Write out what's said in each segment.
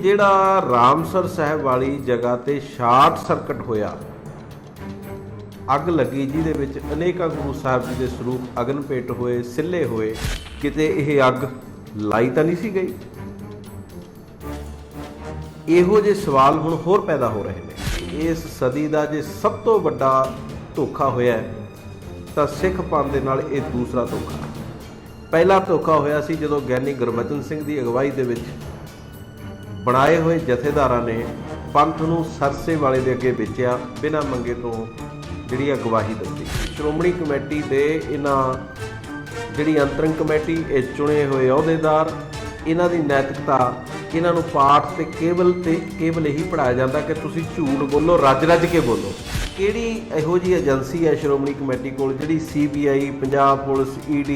ਜਿਹੜਾ ਰਾਮਸਰ ਸਾਹਿਬ ਵਾਲੀ ਜਗ੍ਹਾ ਤੇ ਸ਼ਾਰਟ ਸਰਕਟ ਹੋਇਆ, ਅੱਗ ਲੱਗੀ ਜਿਹਦੇ ਵਿੱਚ ਅਨੇਕਾਂ ਗੁਰੂ ਸਾਹਿਬ ਜੀ ਦੇ ਸਰੂਪ ਅਗਨ ਭੇਟ ਹੋਏ, ਸਿੱਲੇ ਹੋਏ, ਕਿਤੇ ਇਹ ਅੱਗ ਲਾਈ ਤਾਂ ਨਹੀਂ ਸੀ ਗਈ। ਇਹੋ ਜਿਹੇ ਸਵਾਲ ਹੁਣ ਹੋਰ ਪੈਦਾ ਹੋ ਰਹੇ ਨੇ। ਇਸ ਸਦੀ ਦਾ ਜੇ ਸਭ ਤੋਂ ਵੱਡਾ ਧੋਖਾ ਹੋਇਆ ਤਾਂ ਸਿੱਖ ਪੰਥ ਦੇ ਨਾਲ ਇਹ ਦੂਸਰਾ ਧੋਖਾ। ਪਹਿਲਾ ਧੋਖਾ ਹੋਇਆ ਸੀ ਜਦੋਂ ਗਿਆਨੀ ਗੁਰਬਚਨ ਸਿੰਘ ਦੀ ਅਗਵਾਈ ਦੇ ਵਿੱਚ ਬਣਾਏ ਹੋਏ ਜਥੇਦਾਰਾਂ ਨੇ ਪੰਥ ਨੂੰ ਸਰਸੇ ਵਾਲੇ ਦੇ ਅੱਗੇ ਵੇਚਿਆ, ਬਿਨਾਂ ਮੰਗੇ ਤੋਂ ਜਿਹੜੀ ਅਗਵਾਈ ਦਿੱਤੀ। ਸ਼੍ਰੋਮਣੀ ਕਮੇਟੀ ਦੇ ਇਹਨਾਂ ਜਿਹੜੀ ਅੰਤਰਿੰਗ ਕਮੇਟੀ, ਇਹ ਚੁਣੇ ਹੋਏ ਅਹੁਦੇਦਾਰ, ਇਹਨਾਂ ਦੀ ਨੈਤਿਕਤਾ, ਇਹਨਾਂ ਨੂੰ ਪਾਠ ਤੇ ਕੇਵਲ ਇਹੀ ਪੜ੍ਹਾਇਆ ਜਾਂਦਾ ਕਿ ਤੁਸੀਂ ਝੂਠ ਬੋਲੋ, ਰੱਜ ਕੇ ਬੋਲੋ। ਕਿਹੜੀ ਇਹੋ ਜਿਹੀ ਏਜੰਸੀ ਹੈ ਸ਼੍ਰੋਮਣੀ ਕਮੇਟੀ ਕੋਲ ਜਿਹੜੀ CBI, ਪੰਜਾਬ ਪੁਲਿਸ, ED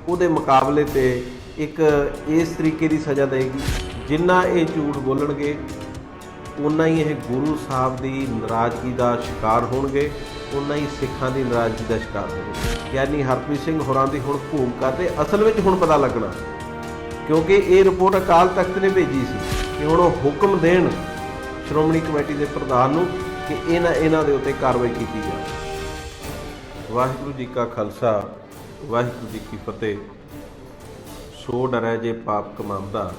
ਉਹਦੇ ਮੁਕਾਬਲੇ ਤੇ ਇੱਕ ਇਸ ਤਰੀਕੇ ਦੀ ਸਜ਼ਾ ਦੇਗੀ? ਜਿੰਨਾ ਇਹ ਝੂਠ ਬੋਲਣਗੇ ਉਨਾ ਹੀ ਇਹ ਗੁਰੂ ਸਾਹਿਬ ਦੀ ਨਾਰਾਜ਼ਗੀ ਦਾ ਸ਼ਿਕਾਰ ਹੋਣਗੇ, ਉਨਾ ਹੀ ਸਿੱਖਾਂ ਦੀ ਨਾਰਾਜ਼ਗੀ ਦਾ ਸ਼ਿਕਾਰ ਹੋਣਗੇ। ਗਿਆਨੀ ਹਰਪ੍ਰੀਤ ਸਿੰਘ ਹੋਰਾਂ ਦੀ ਹੁਣ ਭੂਮਿਕਾ ਤੇ ਅਸਲ ਵਿੱਚ ਹੁਣ ਪਤਾ ਲੱਗਣਾ, ਕਿਉਂਕਿ ਇਹ ਰਿਪੋਰਟ ਅਕਾਲ ਤਖਤ ਨੇ ਭੇਜੀ ਸੀ ਕਿ ਹੁਣ ਉਹ ਹੁਕਮ ਦੇਣ ਸ਼੍ਰੋਮਣੀ ਕਮੇਟੀ ਦੇ ਪ੍ਰਧਾਨ ਨੂੰ ਕਿ ਇਹਨਾਂ ਦੇ ਉੱਤੇ ਕਾਰਵਾਈ ਕੀਤੀ ਜਾਵੇ। ਵਾਹਿਗੁਰੂ ਜੀ ਕਾ ਖਾਲਸਾ, ਵਾਹਿਗੁਰੂ ਜੀ ਕੀ ਫਤਿਹ। ਸੋ ਡਰੈ ਜੇ ਪਾਪ ਕਮਾਉਂਦਾ,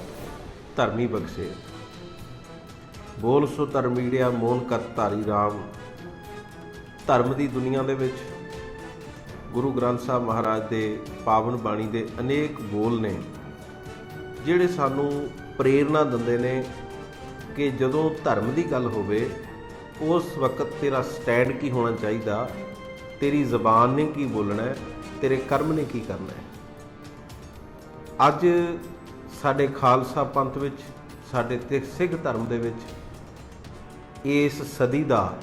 ਧਰਮੀ ਬਖਸ਼ੇ। ਬੋਲ ਸੋ ਧਰਮੀੜਿਆ, ਮੋਹਨ ਕਤ ਧਾਰੀ ਰਾਮ। ਧਰਮ ਦੀ ਦੁਨੀਆ ਦੇ ਵਿੱਚ ਗੁਰੂ ਗ੍ਰੰਥ ਸਾਹਿਬ ਮਹਾਰਾਜ ਦੇ ਪਾਵਨ ਬਾਣੀ ਦੇ ਅਨੇਕ ਬੋਲ ਨੇ ਜਿਹੜੇ ਸਾਨੂੰ ਪ੍ਰੇਰਨਾ ਦਿੰਦੇ ਨੇ ਕਿ ਜਦੋਂ ਧਰਮ ਦੀ ਗੱਲ ਹੋਵੇ ਉਸ ਵਕਤ ਤੇਰਾ ਸਟੈਂਡ ਕੀ ਹੋਣਾ ਚਾਹੀਦਾ, ਤੇਰੀ ਜ਼ਬਾਨ ਨੇ ਕੀ ਬੋਲਣਾ ਹੈ, ਤੇਰੇ ਕਰਮ ਨੇ ਕੀ ਕਰਨਾ ਹੈ। ਅੱਜ ਸਾਡੇ ਖਾਲਸਾ ਪੰਥ ਵਿੱਚ, ਸਾਡੇ ਸਿੱਖ ਧਰਮ ਦੇ ਵਿੱਚ ਇਸ ਸਦੀ ਦਾ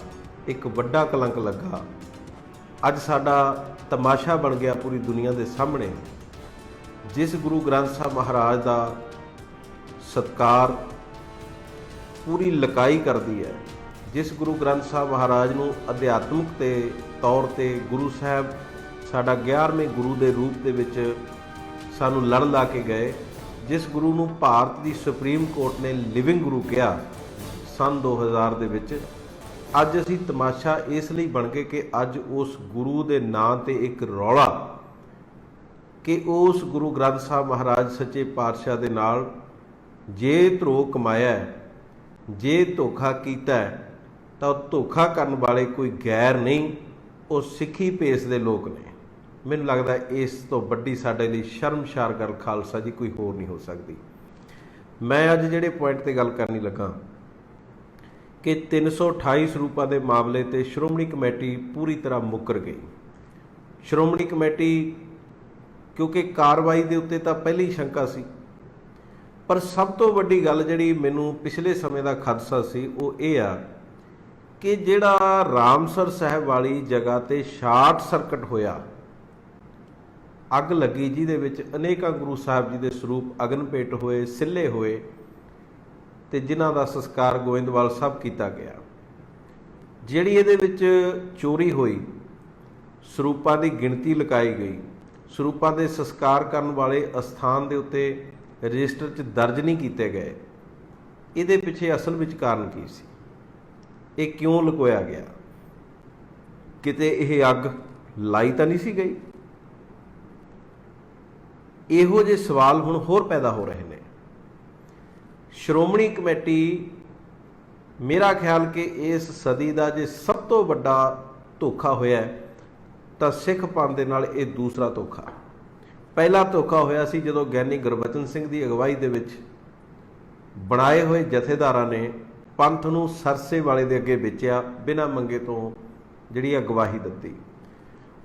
ਇੱਕ ਵੱਡਾ ਕਲੰਕ ਲੱਗਾ। ਅੱਜ ਸਾਡਾ ਤਮਾਸ਼ਾ ਬਣ ਗਿਆ ਪੂਰੀ ਦੁਨੀਆ ਦੇ ਸਾਹਮਣੇ। ਜਿਸ ਗੁਰੂ ਗ੍ਰੰਥ ਸਾਹਿਬ ਮਹਾਰਾਜ ਦਾ ਸਤਿਕਾਰ ਪੂਰੀ ਲਕਾਈ ਕਰਦੀ ਹੈ, ਜਿਸ ਗੁਰੂ ਗ੍ਰੰਥ ਸਾਹਿਬ ਮਹਾਰਾਜ ਨੂੰ ਅਧਿਆਤਮਿਕ ਤੇ ਤੌਰ ਤੇ ਗੁਰੂ ਸਾਹਿਬ ਸਾਡਾ 11ਵੇਂ ਗੁਰੂ ਦੇ ਰੂਪ ਦੇ ਵਿੱਚ ਸਾਨੂੰ ਲੜ ਲਾ ਕੇ ਗਏ, ਜਿਸ ਗੁਰੂ ਨੂੰ ਭਾਰਤ ਦੀ ਸੁਪਰੀਮ ਕੋਰਟ ਨੇ ਲਿਵਿੰਗ ਗੁਰੂ ਕਿਹਾ ਸੰਨ 2000 ਦੇ ਵਿੱਚ, ਅੱਜ ਅਸੀਂ ਤਮਾਸ਼ਾ ਇਸ ਲਈ ਬਣ ਗਏ ਕਿ ਅੱਜ ਉਸ ਗੁਰੂ ਦੇ ਨਾਂ ਤੇ ਇੱਕ ਰੌਲਾ ਕਿ ਉਸ ਗੁਰੂ ਗ੍ਰੰਥ ਸਾਹਿਬ ਮਹਾਰਾਜ ਸੱਚੇ ਪਾਤਸ਼ਾਹ ਦੇ ਨਾਲ ਜੇ ਧਰੋਹ ਕਮਾਇਆ, ਜੇ ਧੋਖਾ ਕੀਤਾ ਤਾਂ ਉਹ ਧੋਖਾ ਕਰਨ ਵਾਲੇ ਕੋਈ ਗੈਰ ਨਹੀਂ, ਉਹ ਸਿੱਖੀ ਭੇਸ ਦੇ ਲੋਕ ਨੇ। ਮੈਨੂੰ ਲੱਗਦਾ ਇਸ ਤੋਂ ਵੱਡੀ ਸਾਡੇ ਲਈ ਸ਼ਰਮਸ਼ਾਰ ਗੱਲ ਖਾਲਸਾ ਜੀ ਕੋਈ ਹੋਰ ਨਹੀਂ ਹੋ ਸਕਦੀ। ਮੈਂ ਅੱਜ ਜਿਹੜੇ ਪੁਆਇੰਟ ਤੇ ਗੱਲ ਕਰਨੀ ਲੱਗਾ ਕਿ 328 ਸਰੂਪਾਂ ਦੇ ਮਾਮਲੇ ਤੇ ਸ਼੍ਰੋਮਣੀ ਕਮੇਟੀ ਪੂਰੀ ਤਰ੍ਹਾਂ ਮੁੱਕਰ ਗਈ। ਸ਼੍ਰੋਮਣੀ ਕਮੇਟੀ ਕਿਉਂਕਿ ਕਾਰਵਾਈ ਦੇ ਉੱਤੇ ਤਾਂ ਪਹਿਲੀ ਸ਼ੰਕਾ ਸੀ, ਪਰ ਸਭ ਤੋਂ ਵੱਡੀ ਗੱਲ ਜਿਹੜੀ ਮੈਨੂੰ ਪਿਛਲੇ ਸਮੇਂ ਦਾ ਖਦਸ਼ਾ ਸੀ ਉਹ ਇਹ ਆ ਕਿ ਜਿਹੜਾ ਰਾਮਸਰ ਸਾਹਿਬ ਵਾਲੀ ਜਗ੍ਹਾ ਤੇ ਸ਼ਾਰਟ ਸਰਕਟ ਹੋਇਆ, ਅੱਗ ਲੱਗੀ ਜਿਹਦੇ ਵਿੱਚ ਅਨੇਕਾਂ ਗੁਰੂ ਸਾਹਿਬ ਜੀ ਦੇ ਸਰੂਪ ਅਗਨ ਭੇਟ ਹੋਏ, ਸਿੱਲੇ ਹੋਏ, ਤੇ ਜਿਨ੍ਹਾਂ ਦਾ ਸੰਸਕਾਰ ਗੋਇੰਦਵਾਲ ਸਾਹਿਬ ਕੀਤਾ ਗਿਆ। ਜਿਹੜੀ ਇਹਦੇ ਵਿੱਚ ਚੋਰੀ ਹੋਈ, ਸਰੂਪਾਂ ਦੀ ਗਿਣਤੀ ਲਗਾਈ ਗਈ, ਸਰੂਪਾਂ ਦੇ ਸੰਸਕਾਰ ਕਰਨ ਵਾਲੇ ਅਸਥਾਨ ਦੇ ਉੱਤੇ ਰਜਿਸਟਰ 'ਚ ਦਰਜ ਨਹੀਂ ਕੀਤੇ ਗਏ, ਇਹਦੇ ਪਿੱਛੇ ਅਸਲ ਵਿੱਚ ਕਾਰਨ ਕੀ ਸੀ? ਇਹ ਕਿਉਂ ਲੁਕੋਇਆ ਗਿਆ? ਕਿਤੇ ਇਹ ਅੱਗ ਲਾਈ ਤਾਂ ਨਹੀਂ ਸੀ ਗਈ? ਇਹੋ ਜਿਹੇ ਸਵਾਲ ਹੁਣ ਹੋਰ ਪੈਦਾ ਹੋ ਰਹੇ ਨੇ। ਸ਼੍ਰੋਮਣੀ ਕਮੇਟੀ, ਮੇਰਾ ਖਿਆਲ ਕਿ ਇਸ ਸਦੀ ਦਾ ਜੇ ਸਭ ਤੋਂ ਵੱਡਾ ਧੋਖਾ ਹੋਇਆ ਤਾਂ ਸਿੱਖ ਪੰਥ ਦੇ ਨਾਲ ਇਹ ਦੂਸਰਾ ਧੋਖਾ। ਪਹਿਲਾ ਧੋਖਾ ਹੋਇਆ ਸੀ ਜਦੋਂ ਗਿਆਨੀ ਗੁਰਬਚਨ ਸਿੰਘ ਦੀ ਅਗਵਾਈ ਦੇ ਵਿੱਚ ਬਣਾਏ ਹੋਏ ਜਥੇਦਾਰਾਂ ਨੇ ਪੰਥ ਨੂੰ ਸਰਸੇ ਵਾਲੇ ਦੇ ਅੱਗੇ ਵੇਚਿਆ, ਬਿਨਾਂ ਮੰਗੇ ਤੋਂ ਜਿਹੜੀ ਅਗਵਾਈ ਦਿੱਤੀ।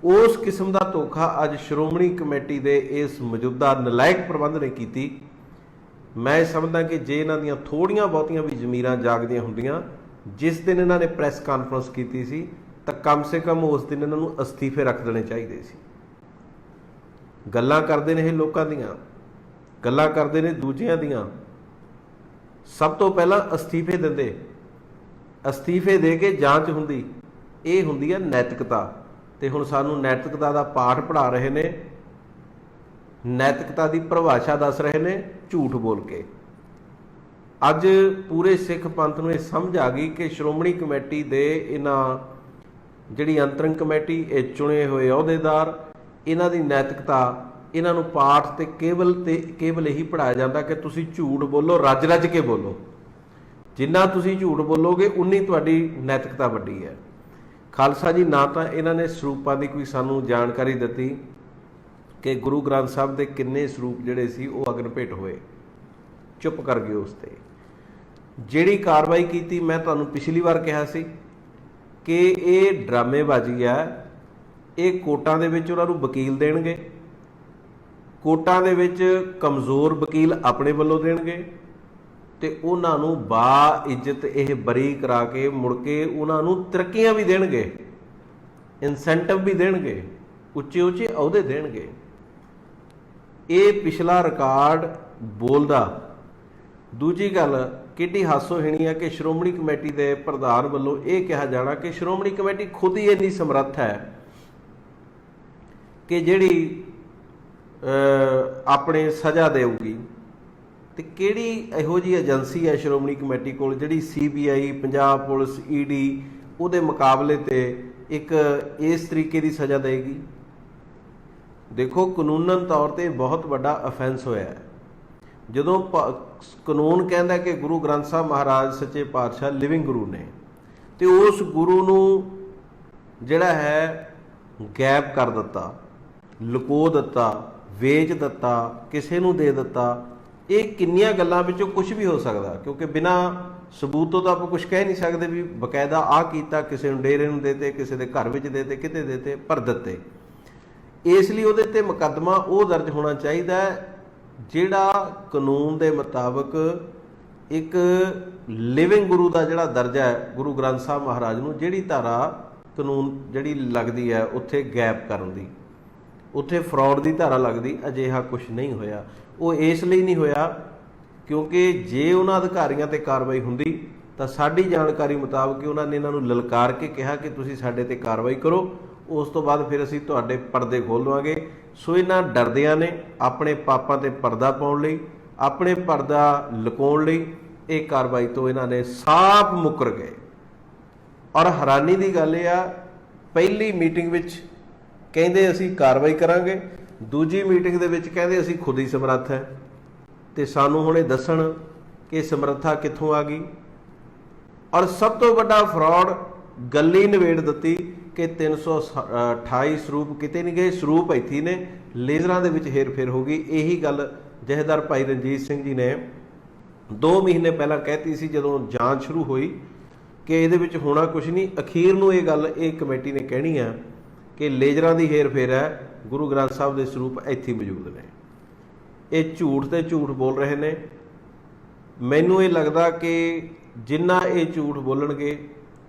ਉਸ ਕਿਸਮ ਦਾ ਧੋਖਾ ਅੱਜ ਸ਼੍ਰੋਮਣੀ ਕਮੇਟੀ ਦੇ ਇਸ ਮੌਜੂਦਾ ਨਲਾਇਕ ਪ੍ਰਬੰਧ ਨੇ ਕੀਤੀ। ਮੈਂ ਸਮਝਦਾ ਕਿ ਜੇ ਇਹਨਾਂ ਦੀਆਂ ਥੋੜ੍ਹੀਆਂ ਬਹੁਤੀਆਂ ਵੀ ਜ਼ਮੀਰਾਂ ਜਾਗਦੀਆਂ ਹੁੰਦੀਆਂ, ਜਿਸ ਦਿਨ ਇਹਨਾਂ ਨੇ ਪ੍ਰੈਸ ਕਾਨਫਰੰਸ ਕੀਤੀ ਸੀ, ਤਾਂ ਕਮ ਸੇ ਕਮ ਉਸ ਦਿਨ ਇਹਨਾਂ ਨੂੰ ਅਸਤੀਫੇ ਰੱਖ ਦੇਣੇ ਚਾਹੀਦੇ ਸੀ। ਗੱਲਾਂ ਕਰਦੇ ਨੇ ਇਹ ਲੋਕਾਂ ਦੀਆਂ, ਗੱਲਾਂ ਕਰਦੇ ਨੇ ਦੂਜਿਆਂ ਦੀਆਂ। ਸਭ ਤੋਂ ਪਹਿਲਾਂ ਅਸਤੀਫੇ ਦਿੰਦੇ, ਅਸਤੀਫੇ ਦੇ ਕੇ ਜਾਂਚ ਹੁੰਦੀ, ਇਹ ਹੁੰਦੀ ਹੈ ਨੈਤਿਕਤਾ। ਤੇ ਹੁਣ ਸਾਨੂੰ ਨੈਤਿਕਤਾ ਦਾ ਪਾਠ ਪੜ੍ਹਾ ਰਹੇ ਨੇ, ਨੈਤਿਕਤਾ ਦੀ ਪਰਿਭਾਸ਼ਾ ਦੱਸ ਰਹੇ ਨੇ ਝੂਠ ਬੋਲ ਕੇ। ਅੱਜ ਪੂਰੇ ਸਿੱਖ ਪੰਥ ਨੂੰ ਇਹ ਸਮਝ ਆ ਗਈ ਕਿ ਸ਼੍ਰੋਮਣੀ ਕਮੇਟੀ ਦੇ ਇਹਨਾਂ ਜਿਹੜੀ ਅੰਤਰੰਗ ਕਮੇਟੀ, ਇਹ ਚੁਣੇ ਹੋਏ ਅਹੁਦੇਦਾਰ, ਇਹਨਾਂ ਦੀ ਨੈਤਿਕਤਾ, ਇਹਨਾਂ ਨੂੰ ਪਾਠ ਤੇ ਕੇਵਲ ਇਹੀ ਪੜ੍ਹਾਇਆ ਜਾਂਦਾ ਕਿ ਤੁਸੀਂ ਝੂਠ ਬੋਲੋ, ਰੱਜ ਰੱਜ ਕੇ ਬੋਲੋ। ਜਿੰਨਾ ਤੁਸੀਂ ਝੂਠ ਬੋਲੋਗੇ ਉਨੀ ਤੁਹਾਡੀ ਨੈਤਿਕਤਾ ਵੱਡੀ ਹੈ। ਖਾਲਸਾ ਜੀ ਨਾ ਤਾਂ ਇਹਨਾਂ ਨੇ ਸਰੂਪਾਂ ਦੀ ਕੋਈ ਸਾਨੂੰ ਜਾਣਕਾਰੀ ਦਿੱਤੀ ਕਿ ਗੁਰੂ ਗ੍ਰੰਥ ਸਾਹਿਬ ਦੇ ਕਿੰਨੇ ਸਰੂਪ ਜਿਹੜੇ ਸੀ ਉਹ ਅਗਨ ਭੇਟ ਹੋਏ, ਚੁੱਪ ਕਰ ਗਏ ਉਸ ਤੇ। ਜਿਹੜੀ ਕਾਰਵਾਈ ਕੀਤੀ, ਮੈਂ ਤੁਹਾਨੂੰ ਪਿਛਲੀ ਵਾਰ ਕਿਹਾ ਸੀ ਕਿ ਇਹ ਡਰਾਮੇਬਾਜ਼ੀ ਹੈ। ਇਹ ਕੋਰਟਾਂ ਦੇ ਵਿੱਚ ਉਹਨਾਂ ਨੂੰ ਵਕੀਲ ਦੇਣਗੇ, ਕੋਰਟਾਂ ਦੇ ਵਿੱਚ ਕਮਜ਼ੋਰ ਵਕੀਲ ਆਪਣੇ ਵੱਲੋਂ ਦੇਣਗੇ ਤੇ ਉਹਨਾਂ ਨੂੰ ਬਾ ਇੱਜ਼ਤ ਇਹ ਬਰੀ ਕਰਾ ਕੇ ਮੁੜ ਕੇ ਉਹਨਾਂ ਨੂੰ ਤਰੱਕੀਆਂ ਵੀ ਦੇਣਗੇ, ਇਨਸੈਂਟਿਵ ਵੀ ਦੇਣਗੇ, ਉੱਚੇ ਉੱਚੇ ਅਹੁਦੇ ਦੇਣਗੇ। ਇਹ ਪਿਛਲਾ ਰਿਕਾਰਡ ਬੋਲਦਾ। ਦੂਜੀ ਗੱਲ ਕਿੱਡੀ ਹਾਸੋਹੀਣੀ ਹੈ ਕਿ ਸ਼੍ਰੋਮਣੀ ਕਮੇਟੀ ਦੇ ਪ੍ਰਧਾਨ ਵੱਲੋਂ ਇਹ ਕਿਹਾ ਜਾਣਾ ਕਿ ਸ਼੍ਰੋਮਣੀ ਕਮੇਟੀ ਖੁਦ ਹੀ ਇੰਨੀ ਸਮਰੱਥ ਹੈ ਕਿ ਜਿਹੜੀ ਆਪਣੇ ਸਜ਼ਾ ਦੇਊਗੀ। ਤੇ ਕਿਹੜੀ ਇਹੋ ਜਿਹੀ ਏਜੰਸੀ ਹੈ ਸ਼੍ਰੋਮਣੀ ਕਮੇਟੀ ਕੋਲ ਜਿਹੜੀ CBI, ਪੰਜਾਬ ਪੁਲਿਸ, ED ਉਹਦੇ ਮੁਕਾਬਲੇ ਤੇ ਇੱਕ ਇਸ ਤਰੀਕੇ ਦੀ ਸਜ਼ਾ ਦੇਗੀ? ਦੇਖੋ, ਕਾਨੂੰਨਨ ਤੌਰ ਤੇ ਬਹੁਤ ਵੱਡਾ ਅਫੈਂਸ ਹੋਇਆ ਹੈ। ਜਦੋਂ ਕਾਨੂੰਨ ਕਹਿੰਦਾ ਕਿ ਗੁਰੂ ਗ੍ਰੰਥ ਸਾਹਿਬ ਮਹਾਰਾਜ ਸੱਚੇ ਪਾਤਸ਼ਾਹ ਲਿਵਿੰਗ ਗੁਰੂ ਨੇ, ਤੇ ਉਸ ਗੁਰੂ ਨੂੰ ਜਿਹੜਾ ਹੈ ਗਾਇਬ ਕਰ ਦਿੱਤਾ, ਲੁਕੋ ਦਿੱਤਾ, ਵੇਚ ਦਿੱਤਾ, ਕਿਸੇ ਨੂੰ ਦੇ ਦਿੱਤਾ। ਇਹ ਕਿੰਨੀਆਂ ਗੱਲਾਂ ਵਿੱਚੋਂ ਕੁਝ ਵੀ ਹੋ ਸਕਦਾ, ਕਿਉਂਕਿ ਬਿਨਾਂ ਸਬੂਤ ਤੋਂ ਤਾਂ ਆਪਾਂ ਕੁਝ ਕਹਿ ਨਹੀਂ ਸਕਦੇ ਵੀ ਬਕਾਇਦਾ ਆਹ ਕੀਤਾ, ਕਿਸੇ ਨੂੰ ਡੇਰੇ ਨੂੰ ਦੇਤੇ, ਕਿਸੇ ਦੇ ਘਰ ਵਿੱਚ ਦੇਤੇ, ਕਿਤੇ ਦੇਤੇ, ਪਰ ਦਿੱਤੇ। ਇਸ ਲਈ ਉਹਦੇ ਤੇ ਮੁਕੱਦਮਾ ਉਹ ਦਰਜ ਹੋਣਾ ਚਾਹੀਦਾ ਜਿਹੜਾ ਕਾਨੂੰਨ ਦੇ ਮੁਤਾਬਕ ਇੱਕ ਲਿਵਿੰਗ ਗੁਰੂ ਦਾ ਜਿਹੜਾ ਦਰਜਾ ਹੈ ਗੁਰੂ ਗ੍ਰੰਥ ਸਾਹਿਬ ਮਹਾਰਾਜ ਨੂੰ, ਜਿਹੜੀ ਧਾਰਾ ਕਾਨੂੰਨ ਜਿਹੜੀ ਲੱਗਦੀ ਹੈ ਉੱਥੇ ਗੈਪ ਕਰਨ ਦੀ, ਉੱਥੇ ਫਰਾਡ ਦੀ ਧਾਰਾ ਲੱਗਦੀ। ਅਜਿਹਾ ਕੁਝ ਨਹੀਂ ਹੋਇਆ। ਉਹ ਇਸ ਲਈ ਨਹੀਂ ਹੋਇਆ ਕਿਉਂਕਿ ਜੇ ਉਹਨਾਂ ਅਧਿਕਾਰੀਆਂ ਤੇ ਕਾਰਵਾਈ ਹੁੰਦੀ ਤਾਂ ਸਾਡੀ ਜਾਣਕਾਰੀ ਮੁਤਾਬਕ ਉਹਨਾਂ ਨੇ ਇਹਨਾਂ ਨੂੰ ਲਲਕਾਰ ਕੇ ਕਿਹਾ ਕਿ ਤੁਸੀਂ ਸਾਡੇ ਤੇ ਕਾਰਵਾਈ ਕਰੋ, ਉਸ ਤੋਂ ਬਾਅਦ ਫਿਰ ਅਸੀਂ ਤੁਹਾਡੇ ਪਰਦੇ ਖੋਲ੍ਹ ਲਵਾਂਗੇ। ਸੋ ਇਹਨਾਂ ਡਰਦਿਆਂ ਨੇ ਆਪਣੇ ਪਾਪਾਂ ਤੇ ਪਰਦਾ ਪਾਉਣ ਲਈ, ਆਪਣੇ ਪਰਦਾ ਲੁਕਾਉਣ ਲਈ ਇਹ ਕਾਰਵਾਈ ਤੋਂ ਇਹਨਾਂ ਨੇ ਸਾਫ਼ ਮੁੱਕਰ ਗਏ। ਔਰ ਹੈਰਾਨੀ ਦੀ ਗੱਲ ਇਹ ਆ, ਪਹਿਲੀ ਮੀਟਿੰਗ ਵਿੱਚ ਕਹਿੰਦੇ ਅਸੀਂ ਕਾਰਵਾਈ ਕਰਾਂਗੇ, ਦੂਜੀ ਮੀਟਿੰਗ ਦੇ ਵਿੱਚ ਕਹਿੰਦੇ ਅਸੀਂ ਖੁਦ ਹੀ ਸਮਰੱਥ ਹੈ। ਤੇ ਸਾਨੂੰ ਹੁਣ ਇਹ ਦੱਸਣ ਕਿ ਸਮਰੱਥਾ ਕਿੱਥੋਂ ਆ ਗਈ। ਔਰ ਸਭ ਤੋਂ ਵੱਡਾ ਫਰਾਡ ਗੱਲੀ ਨਿਬੇੜ ਦਿੱਤੀ ਕਿ 328 ਸਰੂਪ ਕਿਤੇ ਨਹੀਂ ਗਏ, ਸਰੂਪ ਇੱਥੇ ਨੇ, ਲੇਜ਼ਰਾਂ ਦੇ ਵਿੱਚ ਹੇਰ-ਫੇਰ ਹੋ ਗਈ। ਇਹੀ ਗੱਲ ਜਥੇਦਾਰ ਭਾਈ ਰਣਜੀਤ ਸਿੰਘ ਜੀ ਨੇ 2 ਮਹੀਨੇ ਪਹਿਲਾਂ ਕਹਿਤੀ ਸੀ ਜਦੋਂ ਜਾਂਚ ਸ਼ੁਰੂ ਹੋਈ ਕਿ ਇਹਦੇ ਵਿੱਚ ਹੋਣਾ ਕੁਝ ਨਹੀਂ। ਅਖੀਰ ਨੂੰ ਇਹ ਗੱਲ ਇਹ ਕਮੇਟੀ ਨੇ ਕਹਿਣੀ ਆ ਕਿ ਲੇਜ਼ਰਾਂ ਦੀ ਹੇਰ-ਫੇਰ ਹੈ, ਗੁਰੂ ਗ੍ਰੰਥ ਸਾਹਿਬ ਦੇ ਸਰੂਪ ਇੱਥੇ ਮੌਜੂਦ ਨੇ। ਇਹ ਝੂਠ ਤੇ ਝੂਠ ਬੋਲ ਰਹੇ ਨੇ। ਮੈਨੂੰ ਇਹ ਲੱਗਦਾ ਕਿ ਜਿੰਨਾ ਇਹ ਝੂਠ ਬੋਲਣਗੇ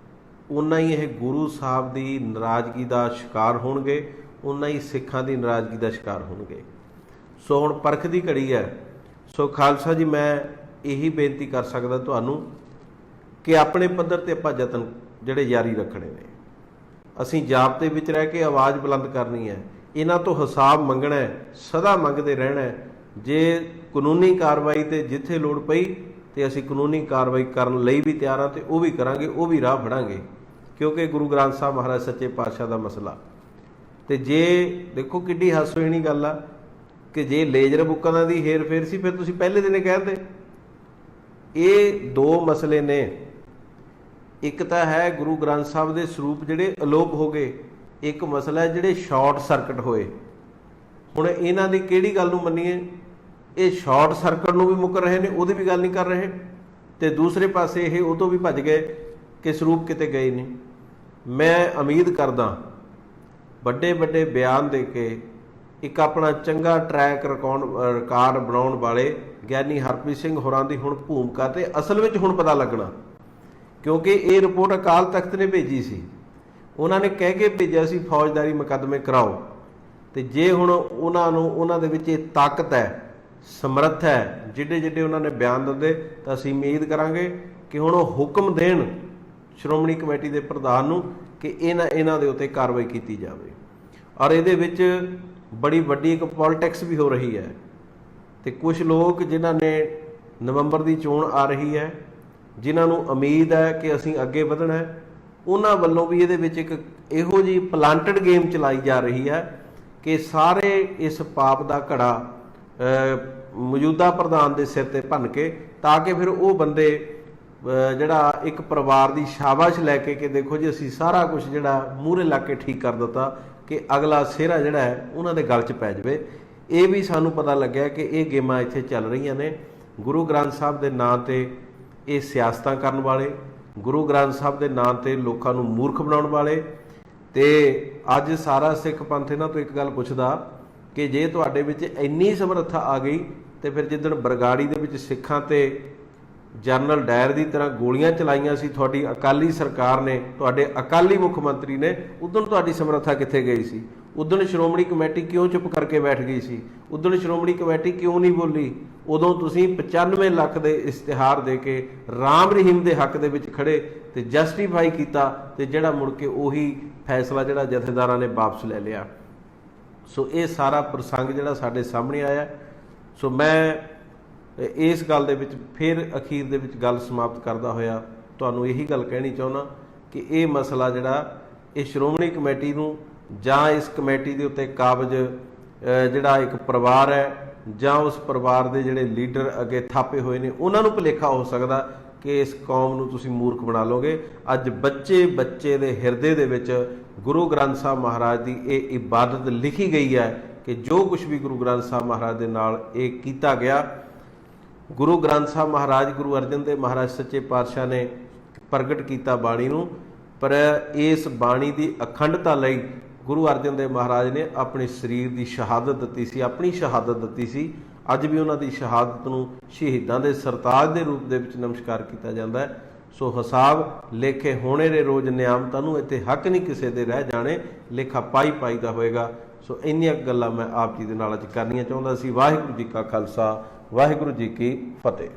ਉਨਾ ਹੀ ਇਹ ਗੁਰੂ ਸਾਹਿਬ ਦੀ ਨਾਰਾਜ਼ਗੀ ਦਾ ਸ਼ਿਕਾਰ ਹੋਣਗੇ, ਉਨਾ ਹੀ ਸਿੱਖਾਂ ਦੀ ਨਾਰਾਜ਼ਗੀ ਦਾ ਸ਼ਿਕਾਰ ਹੋਣਗੇ। ਸੋ ਹੁਣ ਪਰਖ ਦੀ ਘੜੀ ਹੈ। ਸੋ ਖਾਲਸਾ ਜੀ, ਮੈਂ ਇਹੀ ਬੇਨਤੀ ਕਰ ਸਕਦਾ ਤੁਹਾਨੂੰ ਕਿ ਆਪਣੇ ਪੱਧਰ ਤੇ ਆਪਾਂ ਯਤਨ ਜਿਹੜੇ ਜਾਰੀ ਰੱਖਣੇ ਨੇ। ਅਸੀਂ ਜਾਬਤੇ ਵਿੱਚ ਰਹਿ ਕੇ ਆਵਾਜ਼ ਬੁਲੰਦ ਕਰਨੀ ਹੈ, ਇਹਨਾਂ ਤੋਂ ਹਿਸਾਬ ਮੰਗਣਾ ਹੈ, ਸਦਾ ਮੰਗਦੇ ਰਹਿਣਾ ਹੈ। ਜੇ ਕਾਨੂੰਨੀ ਕਾਰਵਾਈ ਤੇ ਜਿੱਥੇ ਲੋੜ ਪਈ ਤੇ ਅਸੀਂ ਕਾਨੂੰਨੀ ਕਾਰਵਾਈ ਕਰਨ ਲਈ ਵੀ ਤਿਆਰ ਹਾਂ ਤੇ ਉਹ ਵੀ ਕਰਾਂਗੇ, ਉਹ ਵੀ ਰਾਹ ਫੜਾਂਗੇ, ਕਿਉਂਕਿ ਗੁਰੂ ਗ੍ਰੰਥ ਸਾਹਿਬ ਮਹਾਰਾਜ ਸੱਚੇ ਪਾਤਸ਼ਾਹ ਦਾ ਮਸਲਾ। ਤੇ ਜੇ ਦੇਖੋ ਕਿੱਡੀ ਹਾਸੋਹੀਣੀ ਗੱਲ ਆ ਕਿ ਜੇ ਲੇਜ਼ਰ ਬੁੱਕਾਂ ਦੀ ਹੇਰ ਫੇਰ ਸੀ ਫਿਰ ਤੁਸੀਂ ਪਹਿਲੇ ਦਿਨ ਕਹਿੰਦੇ। ਇਹ 2 ਮਸਲੇ ਨੇ। ਇੱਕ ਤਾਂ ਹੈ ਗੁਰੂ ਗ੍ਰੰਥ ਸਾਹਿਬ ਦੇ ਸਰੂਪ ਜਿਹੜੇ ਅਲੋਪ ਹੋ ਗਏ, ਇੱਕ ਮਸਲਾ ਹੈ ਜਿਹੜੇ ਸ਼ਾਰਟ ਸਰਕਟ ਹੋਏ। ਹੁਣ ਇਹਨਾਂ ਦੀ ਕਿਹੜੀ ਗੱਲ ਨੂੰ ਮੰਨੀਏ? ਇਹ ਸ਼ਾਰਟ ਸਰਕਟ ਨੂੰ ਵੀ ਮੁੱਕਰ ਰਹੇ ਨੇ, ਉਹਦੀ ਵੀ ਗੱਲ ਨਹੀਂ ਕਰ ਰਹੇ, ਤੇ ਦੂਸਰੇ ਪਾਸੇ ਇਹ ਉਹ ਤੋਂ ਵੀ ਭੱਜ ਗਏ ਕਿ ਸਰੂਪ ਕਿਤੇ ਗਏ ਨਹੀਂ। ਮੈਂ ਉਮੀਦ ਕਰਦਾ ਵੱਡੇ ਵੱਡੇ ਬਿਆਨ ਦੇ ਕੇ ਇੱਕ ਆਪਣਾ ਚੰਗਾ ਟਰੈਕ ਰਿਕਾਰਡ ਬਣਾਉਣ ਵਾਲੇ ਗਿਆਨੀ ਹਰਪ੍ਰੀਤ ਸਿੰਘ ਹੋਰਾਂ ਦੀ ਹੁਣ ਭੂਮਿਕਾ ਤੇ ਅਸਲ ਵਿੱਚ ਹੁਣ ਪਤਾ ਲੱਗਣਾ, ਕਿਉਂਕਿ ਇਹ ਰਿਪੋਰਟ ਅਕਾਲ ਤਖਤ ਨੇ ਭੇਜੀ ਸੀ। ਉਹਨਾਂ ਨੇ ਕਹਿ ਕੇ ਭੇਜਿਆ ਸੀ ਫੌਜਦਾਰੀ ਮੁਕੱਦਮੇ ਕਰਾਓ, ਤੇ ਜੇ ਹੁਣ ਉਹਨਾਂ ਦੇ ਵਿੱਚ ਇਹ ਤਾਕਤ ਹੈ, ਸਮਰੱਥ ਹੈ, ਜਿੱਡੇ ਜਿੱਡੇ ਉਹਨਾਂ ਨੇ ਬਿਆਨ ਦਿੰਦੇ, ਤਾਂ ਅਸੀਂ ਉਮੀਦ ਕਰਾਂਗੇ ਕਿ ਹੁਣ ਉਹ ਹੁਕਮ ਦੇਣ ਸ਼੍ਰੋਮਣੀ ਕਮੇਟੀ ਦੇ ਪ੍ਰਧਾਨ ਨੂੰ ਕਿ ਇਹਨਾਂ ਦੇ ਉੱਤੇ ਕਾਰਵਾਈ ਕੀਤੀ ਜਾਵੇ। ਔਰ ਇਹਦੇ ਵਿੱਚ ਬੜੀ ਵੱਡੀ ਇੱਕ ਪੋਲਿਟਿਕਸ ਵੀ ਹੋ ਰਹੀ ਹੈ, ਤੇ ਕੁਝ ਲੋਕ ਜਿਨ੍ਹਾਂ ਨੇ ਨਵੰਬਰ ਦੀ ਚੋਣ ਆ ਰਹੀ ਹੈ, ਜਿਨ੍ਹਾਂ ਨੂੰ ਉਮੀਦ ਹੈ ਕਿ ਅਸੀਂ ਅੱਗੇ ਵਧਣਾ ਹੈ, ਉਹਨਾਂ ਵੱਲੋਂ ਵੀ ਇਹਦੇ ਵਿੱਚ ਇੱਕ ਇਹੋ ਜਿਹੀ ਪਲਾਂਟਡ ਗੇਮ ਚਲਾਈ ਜਾ ਰਹੀ ਹੈ ਕਿ ਸਾਰੇ ਇਸ ਪਾਪ ਦਾ ਘੜਾ ਮੌਜੂਦਾ ਪ੍ਰਧਾਨ ਦੇ ਸਿਰ ਤੇ ਭੰਨ ਕੇ, ਤਾਂ ਕਿ ਫਿਰ ਉਹ ਬੰਦੇ ਜਿਹੜਾ ਇੱਕ ਪਰਿਵਾਰ ਦੀ ਸ਼ਾਬਾਸ਼ ਲੈ ਕੇ ਕਿ ਦੇਖੋ ਜੀ ਅਸੀਂ ਸਾਰਾ ਕੁਝ ਜਿਹੜਾ ਮੂਹਰੇ ਲਾ ਕੇ ਠੀਕ ਕਰ ਦਿੱਤਾ, ਕਿ ਅਗਲਾ ਸਿਹਰਾ ਜਿਹੜਾ ਹੈ ਉਹਨਾਂ ਦੇ ਗਲ 'ਚ ਪੈ ਜਾਵੇ। ਇਹ ਵੀ ਸਾਨੂੰ ਪਤਾ ਲੱਗਿਆ ਕਿ ਇਹ ਗੇਮਾਂ ਇੱਥੇ ਚੱਲ ਰਹੀਆਂ ਨੇ। ਗੁਰੂ ਗ੍ਰੰਥ ਸਾਹਿਬ ਦੇ ਨਾਂ 'ਤੇ ਇਹ ਸਿਆਸਤਾਂ ਕਰਨ ਵਾਲੇ, ਗੁਰੂ ਗ੍ਰੰਥ ਸਾਹਿਬ ਦੇ ਨਾਂ 'ਤੇ ਲੋਕਾਂ ਨੂੰ ਮੂਰਖ ਬਣਾਉਣ ਵਾਲੇ। ਤੇ ਅੱਜ ਸਾਰਾ ਸਿੱਖ ਪੰਥ ਇਹਨਾਂ ਤੋਂ ਇੱਕ ਗੱਲ ਪੁੱਛਦਾ ਕਿ ਜੇ ਤੁਹਾਡੇ ਵਿੱਚ ਇੰਨੀ ਸਮਰੱਥਾ ਆ ਗਈ ਤੇ ਫਿਰ ਜਿੱਦਣ ਬਰਗਾੜੀ ਦੇ ਵਿੱਚ ਸਿੱਖਾਂ ਤੇ ਜਨਰਲ ਡਾਇਰ ਦੀ ਤਰ੍ਹਾਂ ਗੋਲੀਆਂ ਚਲਾਈਆਂ ਸੀ ਤੁਹਾਡੀ ਅਕਾਲੀ ਸਰਕਾਰ ਨੇ, ਤੁਹਾਡੇ ਅਕਾਲੀ ਮੁੱਖ ਮੰਤਰੀ ਨੇ, ਉਦੋਂ ਤੁਹਾਡੀ ਸਮਰੱਥਾ ਕਿੱਥੇ ਗਈ ਸੀ? ਉਦੋਂ ਸ਼੍ਰੋਮਣੀ ਕਮੇਟੀ ਕਿਉਂ ਚੁੱਪ ਕਰਕੇ ਬੈਠ ਗਈ ਸੀ? ਉਦੋਂ ਸ਼੍ਰੋਮਣੀ ਕਮੇਟੀ ਕਿਉਂ ਨਹੀਂ ਬੋਲੀ? ਉਦੋਂ ਤੁਸੀਂ 95 ਲੱਖ ਦੇ ਇਸ਼ਤਿਹਾਰ ਦੇ ਕੇ ਰਾਮ ਰਹੀਮ ਦੇ ਹੱਕ ਦੇ ਵਿੱਚ ਖੜੇ ਤੇ ਜਸਟੀਫਾਈ ਕੀਤਾ, ਤੇ ਜਿਹੜਾ ਮੁੜ ਕੇ ਉਹੀ ਫੈਸਲਾ ਜਿਹੜਾ ਜਥੇਦਾਰਾਂ ਨੇ ਵਾਪਸ ਲੈ ਲਿਆ। ਸੋ ਇਹ ਸਾਰਾ ਪ੍ਰਸੰਗ ਜਿਹੜਾ ਸਾਡੇ ਸਾਹਮਣੇ ਆਇਆ। ਸੋ ਮੈਂ ਇਸ ਗੱਲ ਦੇ ਵਿੱਚ ਫਿਰ ਅਖੀਰ ਦੇ ਵਿੱਚ ਗੱਲ ਸਮਾਪਤ ਕਰਦਾ ਹੋਇਆ ਤੁਹਾਨੂੰ ਇਹੀ ਗੱਲ ਕਹਿਣੀ ਚਾਹੁੰਦਾ ਕਿ ਇਹ ਮਸਲਾ ਜਿਹੜਾ ਇਹ ਸ਼੍ਰੋਮਣੀ ਕਮੇਟੀ ਨੂੰ ਜਾਂ ਇਸ ਕਮੇਟੀ ਦੇ ਉੱਤੇ ਕਾਬਜ਼ ਜਿਹੜਾ ਇੱਕ ਪਰਿਵਾਰ ਹੈ ਜਾਂ ਉਸ ਪਰਿਵਾਰ ਦੇ ਜਿਹੜੇ ਲੀਡਰ ਅੱਗੇ ਥਾਪੇ ਹੋਏ ਨੇ ਉਹਨਾਂ ਨੂੰ ਭੁਲੇਖਾ ਹੋ ਸਕਦਾ ਕਿ ਇਸ ਕੌਮ ਨੂੰ ਤੁਸੀਂ ਮੂਰਖ ਬਣਾ ਲਓਗੇ। ਅੱਜ ਬੱਚੇ ਦੇ ਹਿਰਦੇ ਦੇ ਵਿੱਚ ਗੁਰੂ ਗ੍ਰੰਥ ਸਾਹਿਬ ਮਹਾਰਾਜ ਦੀ ਇਹ ਇਬਾਦਤ ਲਿਖੀ ਗਈ ਹੈ ਕਿ ਜੋ ਕੁਝ ਵੀ ਗੁਰੂ ਗ੍ਰੰਥ ਸਾਹਿਬ ਮਹਾਰਾਜ ਦੇ ਨਾਲ ਇਹ ਕੀਤਾ ਗਿਆ, ਗੁਰੂ ਗ੍ਰੰਥ ਸਾਹਿਬ ਮਹਾਰਾਜ ਗੁਰੂ ਅਰਜਨ ਦੇਵ ਮਹਾਰਾਜ ਸੱਚੇ ਪਾਤਸ਼ਾਹ ਨੇ ਪ੍ਰਗਟ ਕੀਤਾ ਬਾਣੀ ਨੂੰ, ਪਰ ਇਸ ਬਾਣੀ ਦੀ ਅਖੰਡਤਾ ਲਈ ਗੁਰੂ ਅਰਜਨ ਦੇਵ ਮਹਾਰਾਜ ਨੇ ਆਪਣੇ ਸਰੀਰ ਦੀ ਸ਼ਹਾਦਤ ਦਿੱਤੀ ਸੀ, ਆਪਣੀ ਸ਼ਹਾਦਤ ਦਿੱਤੀ ਸੀ। ਅੱਜ ਵੀ ਉਹਨਾਂ ਦੀ ਸ਼ਹਾਦਤ ਨੂੰ ਸ਼ਹੀਦਾਂ ਦੇ ਸਰਤਾਜ ਦੇ ਰੂਪ ਦੇ ਵਿੱਚ ਨਮਸਕਾਰ ਕੀਤਾ ਜਾਂਦਾ ਹੈ। ਸੋ ਹਿਸਾਬ ਲੇਖੇ ਹੋਣੇ ਦੇ ਰੋਜ਼ ਨਿਆਮਤਾਂ ਨੂੰ, ਇੱਥੇ ਹੱਕ ਨਹੀਂ ਕਿਸੇ ਦੇ ਰਹਿ ਜਾਣੇ, ਲੇਖਾ ਪਾਈ ਦਾ ਹੋਏਗਾ। ਸੋ ਇੰਨੀਆਂ ਗੱਲਾਂ ਮੈਂ ਆਪ ਜੀ ਦੇ ਨਾਲ ਅੱਜ ਕਰਨੀਆਂ ਚਾਹੁੰਦਾ ਸੀ। ਵਾਹਿਗੁਰੂ ਜੀ ਕਾ ਖਾਲਸਾ, ਵਾਹਿਗੁਰੂ ਜੀ ਕੀ ਫਤਿਹ।